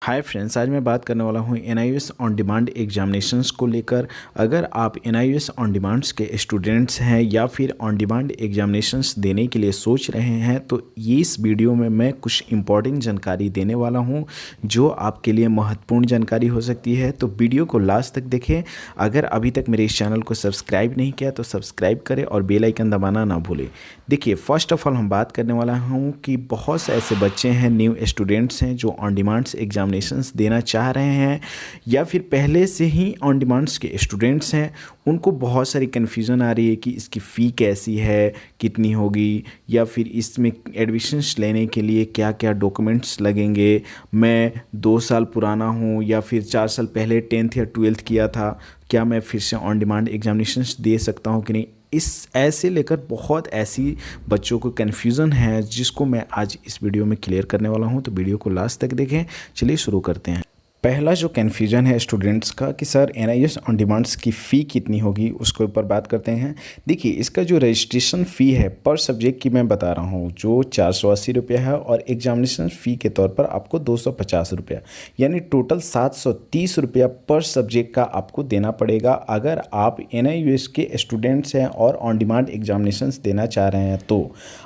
Hi friends, आज मैं बात करने वाला हूँ एनआईएस ऑन डिमांड एग्जामिनेशंस को लेकर। अगर आप एनआईएस ऑन डिमांड्स के स्टूडेंट्स हैं या फिर ऑन डिमांड एग्जामिनेशंस देने के लिए सोच रहे हैं तो ये इस वीडियो में मैं कुछ इंपॉर्टेंट जानकारी देने वाला हूँ जो आपके लिए महत्वपूर्ण जानकारी हो सकती है। तो वीडियो को लास्ट तक देखें। अगर अभी तक मेरे इस चैनल को सब्सक्राइब नहीं किया तो सब्सक्राइब करें और बेल आइकन दबाना ना भूलें। देखिए, फर्स्ट ऑफ ऑल हम बात करने वाला हूँ कि बहुत से ऐसे बच्चे हैं, न्यू स्टूडेंट्स हैं जो ऑन डिमांड्स एग्जामिनेशंस देना चाह रहे हैं या फिर पहले से ही ऑन डिमांड्स के स्टूडेंट्स हैं। उनको बहुत सारी कन्फ्यूज़न आ रही है कि इसकी फ़ी कैसी है, कितनी होगी, या फिर इसमें एडमिशन्स लेने के लिए क्या क्या डॉक्यूमेंट्स लगेंगे। मैं 2 साल पुराना हूँ या फिर 4 साल पहले 10th या 12th किया था, क्या मैं फिर से ऑन डिमांड एग्जामिनेशंस दे सकता हूँ कि नहीं। इस ऐसे लेकर बहुत ऐसी बच्चों को कन्फ्यूज़न है जिसको मैं आज इस वीडियो में क्लियर करने वाला हूं। तो वीडियो को लास्ट तक देखें। चलिए शुरू करते हैं। पहला जो कन्फ्यूजन है स्टूडेंट्स का कि सर एनआईएस ऑन डिमांड्स की फ़ी कितनी होगी, उसके ऊपर बात करते हैं। देखिए, इसका जो रजिस्ट्रेशन फ़ी है पर सब्जेक्ट की मैं बता रहा हूँ जो 480 रुपया है और एग्जामिनेशन फ़ी के तौर पर आपको 250 रुपया, यानी टोटल 730 रुपया पर सब्जेक्ट का आपको देना पड़ेगा अगर आप एनआईएस के स्टूडेंट्स हैं और ऑन डिमांड एग्जामिनेशंस देना चाह रहे हैं। तो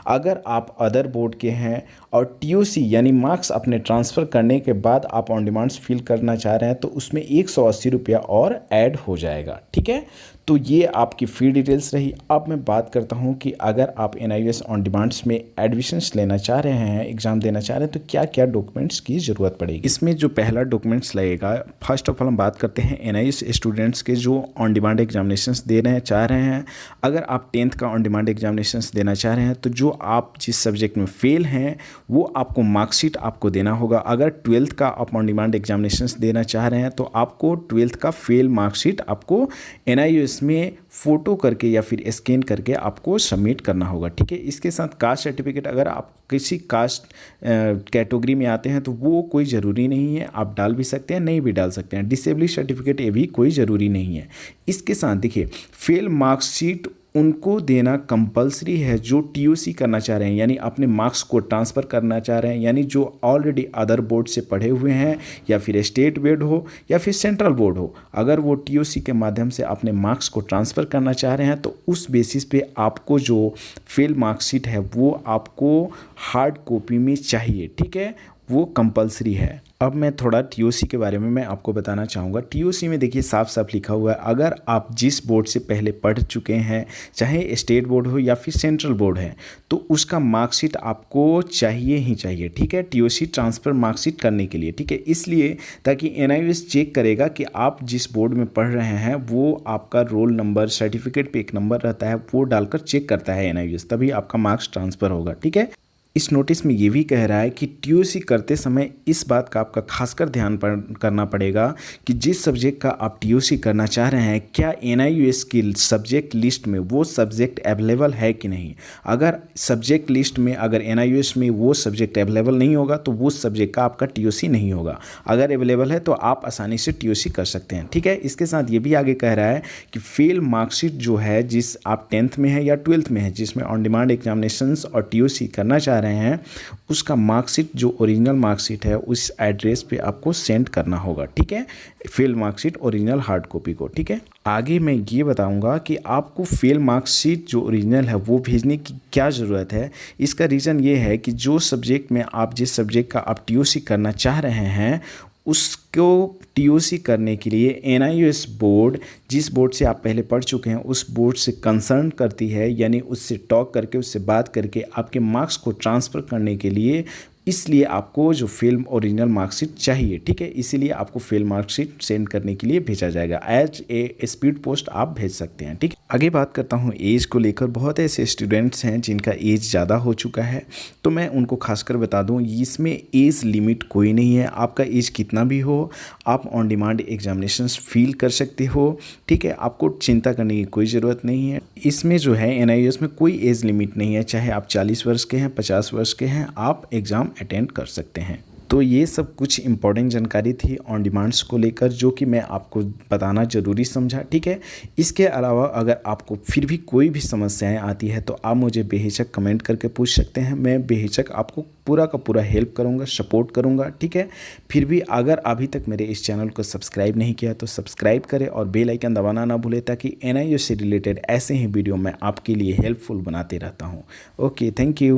अगर आप अदर बोर्ड के हैं और टीओसी यानी मार्क्स अपने ट्रांसफ़र करने के बाद आप ऑन डिमांड्स फिल करना चाह रहे हैं तो उसमें 180 रुपया और ऐड हो जाएगा। ठीक है, तो ये आपकी फ़ी डिटेल्स रही। अब मैं बात करता हूँ कि अगर आप एनआईएस ऑन डिमांड्स में एडमिशन्स लेना चाह रहे हैं, एग्ज़ाम देना चाह रहे हैं, तो क्या क्या डॉक्यूमेंट्स की ज़रूरत पड़ेगी। इसमें जो पहला डॉक्यूमेंट्स लगेगा, फर्स्ट ऑफ ऑल हम बात करते हैं एनआईएस स्टूडेंट्स के जो ऑन डिमांड एग्जामिनेशंस दे रहे हैं चाह रहे हैं। अगर आप 10th का ऑन डिमांड एग्जामिनेशंस देना चाह रहे हैं तो जो आप जिस सब्जेक्ट में फ़ेल हैं वो आपको मार्कशीट आपको देना होगा। अगर 12th का आप ऑन डिमांड एग्जामिनेशंस देना चाह रहे हैं तो आपको 12th का फेल मार्कशीट आपको एनआईएस में फ़ोटो करके या फिर स्कैन करके आपको सबमिट करना होगा। ठीक है, इसके साथ कास्ट सर्टिफिकेट, अगर आप किसी कास्ट कैटेगरी में आते हैं तो वो कोई ज़रूरी नहीं है, आप डाल भी सकते हैं, नहीं भी डाल सकते हैं। डिसेबिलिटी सर्टिफिकेट ये भी कोई ज़रूरी नहीं है। इसके साथ देखिए, फेल मार्कशीट उनको देना कंपलसरी है जो टीओसी करना चाह रहे हैं, यानी अपने मार्क्स को ट्रांसफ़र करना चाह रहे हैं, यानी जो ऑलरेडी अदर बोर्ड से पढ़े हुए हैं या फिर स्टेट बोर्ड हो या फिर सेंट्रल बोर्ड हो। अगर वो टीओसी के माध्यम से अपने मार्क्स को ट्रांसफ़र करना चाह रहे हैं तो उस बेसिस पे आपको जो फेल मार्कशीट है वो आपको हार्ड कॉपी में चाहिए। ठीक है, वो कंपलसरी है। अब मैं थोड़ा टीओसी के बारे में मैं आपको बताना चाहूँगा। टीओसी में देखिए साफ साफ लिखा हुआ है, अगर आप जिस बोर्ड से पहले पढ़ चुके हैं, चाहे स्टेट बोर्ड हो या फिर सेंट्रल बोर्ड है, तो उसका मार्कशीट आपको चाहिए ही चाहिए। ठीक है, टीओसी ट्रांसफ़र मार्कशीट करने के लिए। ठीक है, इसलिए ताकि एनआईएस चेक करेगा कि आप जिस बोर्ड में पढ़ रहे हैं वो आपका रोल नंबर, सर्टिफिकेट पे एक नंबर रहता है, वो डालकर चेक करता है एनआईएस, तभी आपका मार्क्स ट्रांसफ़र होगा। ठीक है, इस नोटिस में ये भी कह रहा है कि टीओसी करते समय इस बात का आपका खासकर ध्यान करना पड़ेगा कि जिस सब्जेक्ट का आप टीओसी करना चाह रहे हैं क्या एनआईएस की सब्जेक्ट लिस्ट में वो सब्जेक्ट अवेलेबल है कि नहीं। अगर सब्जेक्ट लिस्ट में अगर एनआईएस में वो सब्जेक्ट अवेलेबल नहीं होगा तो वो सब्जेक्ट का आपका टीओसी नहीं होगा। अगर अवेलेबल है तो आप आसानी से टीओसी कर सकते हैं। ठीक है, इसके साथ ये भी आगे कह रहा है कि फेल मार्कशीट जो है, जिस आप 10th में है या 12th में है, जिसमें ऑन डिमांड एग्जामिनेशंस और टीओसी करना चाह रहे हैं, उसका मार्कशीट जो ओरिजिनल मार्कशीट है उस एड्रेस पे आपको सेंड करना होगा। ठीक है, fail marksheet original hard copy को। ठीक है, आगे मैं ये बताऊंगा कि आपको फेल मार्कशीट जो ओरिजिनल है वो भेजने की क्या ज़रूरत है। इसका रीज़न ये है कि जो सब्जेक्ट में आप जिस सब्जेक्ट का आप टीओसी करना चाह रहे हैं उसको टीओसी करने के लिए एनआईएस बोर्ड, जिस बोर्ड से आप पहले पढ़ चुके हैं उस बोर्ड से कंसर्न करती है, यानी उससे टॉक करके, उससे बात करके आपके मार्क्स को ट्रांसफ़र करने के लिए, इसलिए आपको जो फेल ओरिजिनल मार्कशीट चाहिए। ठीक है, इसीलिए आपको फेल मार्कशीट सेंड करने के लिए भेजा जाएगा। एज ए स्पीड पोस्ट आप भेज सकते हैं। ठीक है, आगे बात करता हूँ एज को लेकर। बहुत ऐसे स्टूडेंट्स हैं जिनका एज ज़्यादा हो चुका है, तो मैं उनको खासकर बता दूँ इसमें एज लिमिट कोई नहीं है। आपका एज कितना भी हो आप ऑन डिमांड एग्जामिनेशंस फील कर सकते हो। ठीक है, आपको चिंता करने की कोई ज़रूरत नहीं है। इसमें जो है एनआईएस में कोई एज लिमिट नहीं है, चाहे आप 40 वर्ष के हैं, 50 वर्ष के हैं, आप एग्ज़ाम अटेंड कर सकते हैं। तो ये सब कुछ इंपॉर्टेंट जानकारी थी ऑन डिमांड्स को लेकर, जो कि मैं आपको बताना ज़रूरी समझा। ठीक है, इसके अलावा अगर आपको फिर भी कोई भी समस्याएं आती है तो आप मुझे बेहिचक कमेंट करके पूछ सकते हैं। मैं बेहिचक आपको पूरा का पूरा हेल्प करूंगा, सपोर्ट करूंगा। ठीक है, फिर भी अगर अभी तक मेरे इस चैनल को सब्सक्राइब नहीं किया तो सब्सक्राइब करें और बेल आइकन दबाना ना भूलें, ताकि NIOS से रिलेटेड ऐसे ही वीडियो मैं आपके लिए हेल्पफुल बनाते रहता हूँ। Okay, thank you.